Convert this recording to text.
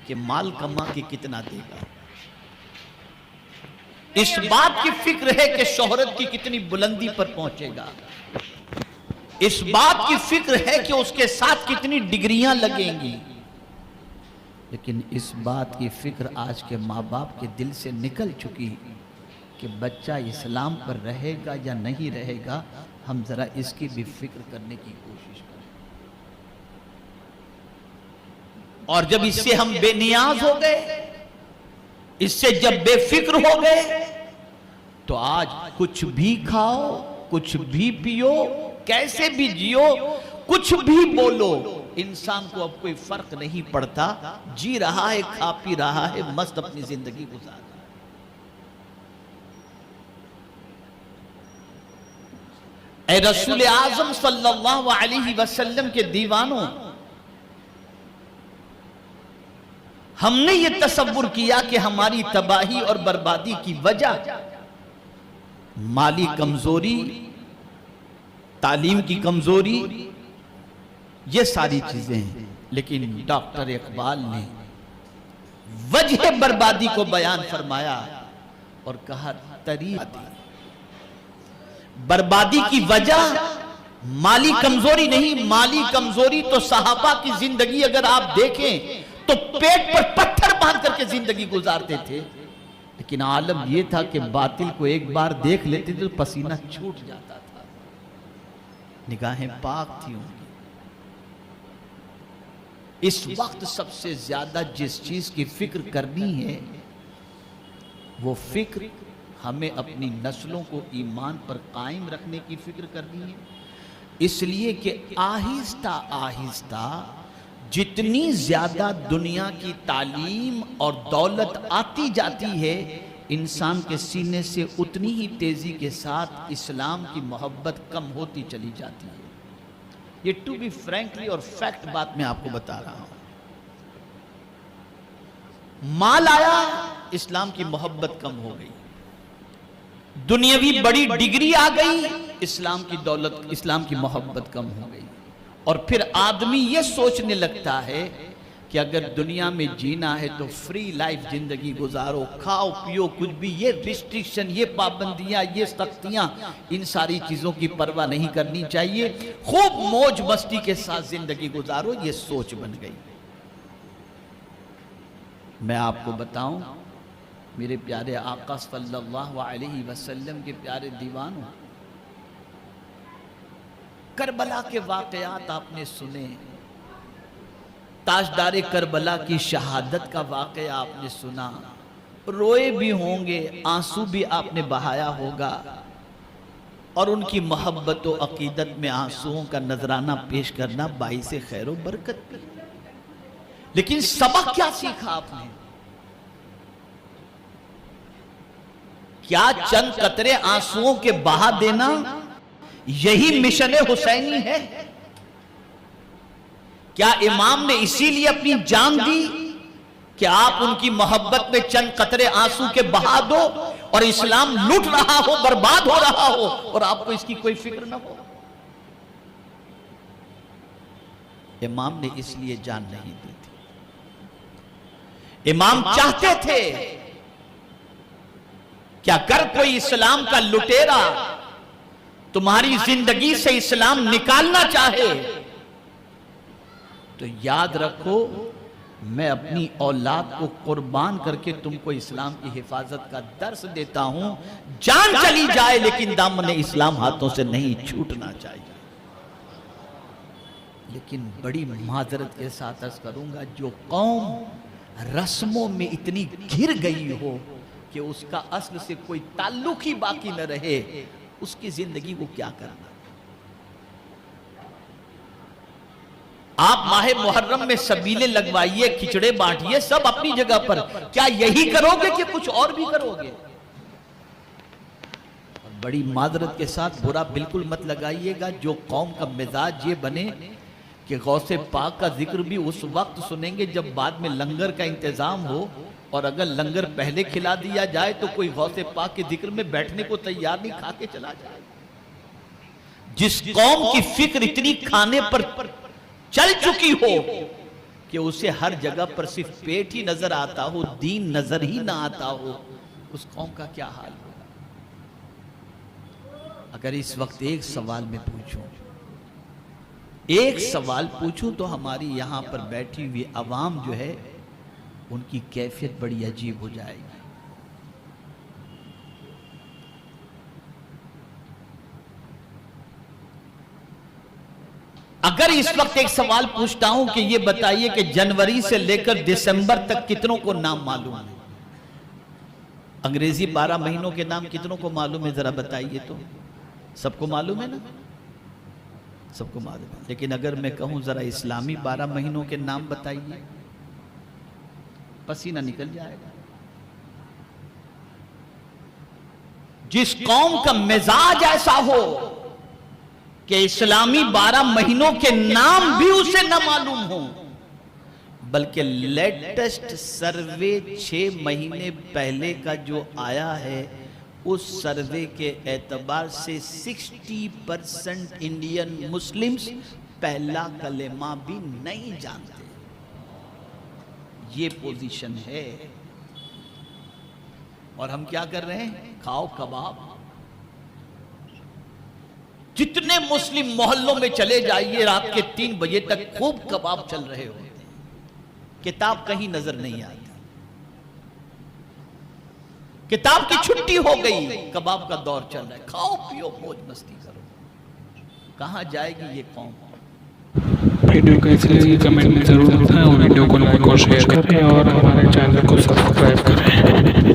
کہ مال کما کے کتنا دے گا، اس بات کی فکر ہے کہ شہرت کی کتنی بلندی پر پہنچے گا، اس بات کی فکر ہے کہ اس کے ساتھ کتنی ڈگریاں لگیں گی، لیکن اس بات کی فکر آج کے ماں باپ کے دل سے نکل چکی کہ بچہ اسلام پر رہے گا یا نہیں رہے گا، ہم ذرا اس کی بھی فکر کرنے کی کوشش کریں۔ اور جب اس سے ہم بے نیاز ہو گئے، اس سے جب بے فکر ہو گئے، تو آج کچھ بھی کھاؤ، کچھ بھی پیو، کیسے بھی جیو، کچھ بھی بولو، انسان کو اب کوئی فرق نہیں پڑتا، جی رہا ہے، کھا پی رہا ہے، مست اپنی زندگی گزار رہا ہے۔ اے رسول اعظم صلی اللہ علیہ وسلم کے دیوانوں، ہم نے یہ تصور کیا کہ ہماری تباہی اور بربادی کی وجہ مالی کمزوری، تعلیم کی کمزوری، یہ ساری چیزیں ہیں، لیکن ڈاکٹر اقبال نے وجہ بربادی کو بیان فرمایا اور کہا بربادی کی وجہ مالی کمزوری نہیں، مالی کمزوری تو صحابہ کی زندگی اگر آپ دیکھیں تو پیٹ پر پتھر باندھ کر کے زندگی گزارتے تھے، لیکن عالم یہ تھا کہ باطل کو ایک بار دیکھ لیتے تھے تو پسینہ چھوٹ جاتا تھا، نگاہیں پاک تھی ان کی۔ اس وقت سب سے زیادہ جس چیز کی فکر کرنی ہے، وہ فکر ہمیں اپنی نسلوں کو ایمان پر قائم رکھنے کی فکر کرنی ہے، اس لیے کہ آہستہ آہستہ جتنی زیادہ دنیا کی تعلیم اور دولت آتی جاتی ہے، انسان کے سینے سے اتنی ہی تیزی کے ساتھ اسلام کی محبت کم ہوتی چلی جاتی ہے۔ یہ ٹو بی فرینکلی اور فیکٹ بات میں آپ کو بتا رہا ہوں۔ مال آیا، اسلام کی محبت کم ہو گئی، دنیاوی بڑی ڈگری آ گئی، اسلام کی دولت، اسلام کی محبت کم ہو گئی، اور پھر آدمی یہ سوچنے لگتا ہے کہ اگر دنیا میں جینا ہے تو فری لائف زندگی گزارو، کھاؤ پیو کچھ بھی، یہ ریسٹرکشن، یہ پابندیاں، یہ سختیاں، ان ساری چیزوں کی پرواہ نہیں کرنی چاہیے، خوب موج مستی کے ساتھ زندگی گزارو، یہ سوچ بن گئی۔ میں آپ کو بتاؤں، میرے پیارے آقا صلی اللہ علیہ وسلم کے پیارے دیوانوں، کربلا کے واقعات آپ نے سنے، تاجدار کربلا کی شہادت کا واقعہ آپ نے سنا، روئے بھی ہوں گے، آنسو بھی آپ نے بہایا ہوگا، اور ان کی محبت و عقیدت میں آنسوؤں کا نذرانہ پیش کرنا باعث خیر و برکت بھی۔ لیکن سبق کیا سیکھا آپ نے؟ کیا چند قطرے آنسوؤں کے بہا دینا یہی مشن حسینی ہے؟ کیا امام نے اسی لیے اپنی جان دی کہ آپ ان کی محبت میں چند قطرے آنسو کے بہا دو اور اسلام لوٹ رہا ہو، برباد ہو رہا ہو، اور آپ کو اس کی کوئی فکر نہ ہو؟ امام نے اس لیے جان نہیں دی تھی۔ امام چاہتے تھے کہ اگر کوئی اسلام کا لٹیرا تمہاری زندگی سے اسلام نکالنا چاہے تو یاد رکھو، میں اپنی اولاد کو قربان کر کے تم کو اسلام کی حفاظت کا درس دیتا ہوں، جان چلی جائے لیکن دامن اسلام ہاتھوں سے نہیں چھوٹنا چاہیے۔ لیکن بڑی معذرت کے ساتھ عرض کروں گا، جو قوم رسموں میں اتنی گھر گئی ہو کہ اس کا اصل سے کوئی تعلق ہی باقی نہ رہے، اس کی زندگی کو کیا کرنا؟ آپ ماہ محرم میں سبیلے لگوائیے، کھچڑے بانٹیے، سب اپنی جگہ پر، کیا یہی کرو گے کہ کچھ اور بھی کرو گے؟ اور بڑی معذرت کے ساتھ برا بالکل مت لگائیے گا، جو قوم کا مزاج یہ بنے کہ غوث پاک کا ذکر بھی اس وقت سنیں گے جب بعد میں لنگر کا انتظام ہو، اور اگر لنگر پہلے کھلا دیا جائے تو کوئی غوث پاک کے ذکر میں بیٹھنے کو تیار نہیں، کھا کے چلا جائے۔ جس قوم کی فکر اتنی کھانے پر چل چکی ہو کہ اسے ہر جگہ پر صرف پیٹ ہی نظر آتا ہو، دین نظر ہی نہ آتا ہو، اس قوم کا کیا حال ہوگا؟ اگر اس وقت ایک سوال میں پوچھوں، ایک سوال پوچھوں تو ہماری یہاں پر بیٹھی ہوئی عوام جو ہے ان کی کیفیت بڑی عجیب ہو جائے گی۔ اگر اس وقت ایک سوال پوچھتا ہوں کہ یہ بتائیے کہ جنوری سے لے کر دسمبر تک کتنوں کو نام معلوم ہے؟ انگریزی 12 مہینوں کے نام کتنوں کو معلوم ہے؟ ذرا بتائیے تو۔ سب کو معلوم ہے نا؟ سب کو معلوم ہے۔ لیکن اگر میں کہوں ذرا اسلامی 12 مہینوں کے نام بتائیے، پسینہ نکل جائے گا۔ جس قوم کا مزاج ایسا ہو کہ اسلامی 12 مہینوں کے نام بھی اسے نہ معلوم ہوں، بلکہ لیٹسٹ سروے 6 مہینے پہلے کا جو آیا ہے، اس سروے کے اعتبار سے 60% انڈین مسلمز پہلا کلمہ بھی نہیں جانتے۔ یہ پوزیشن ہے، اور ہم کیا کر رہے ہیں؟ کھاؤ کباب۔ جتنے مسلم محلوں میں چلے جائیے، رات کے 3 بجے تک خوب کباب چل رہے ہوتے ہیں، کتاب کہیں نظر نہیں آتی۔ کتاب کی چھٹی ہو گئی، کباب کا دور چل رہا ہے، کھاؤ پیو موج مستی کرو۔ کہاں جائے گی یہ قوم؟ ویڈیو کیسی لگی کمنٹ میں ضرور بتائیں، اور ویڈیو کو لائک اور شیئر کریں، اور ہمارے چینل کو سبسکرائب کریں۔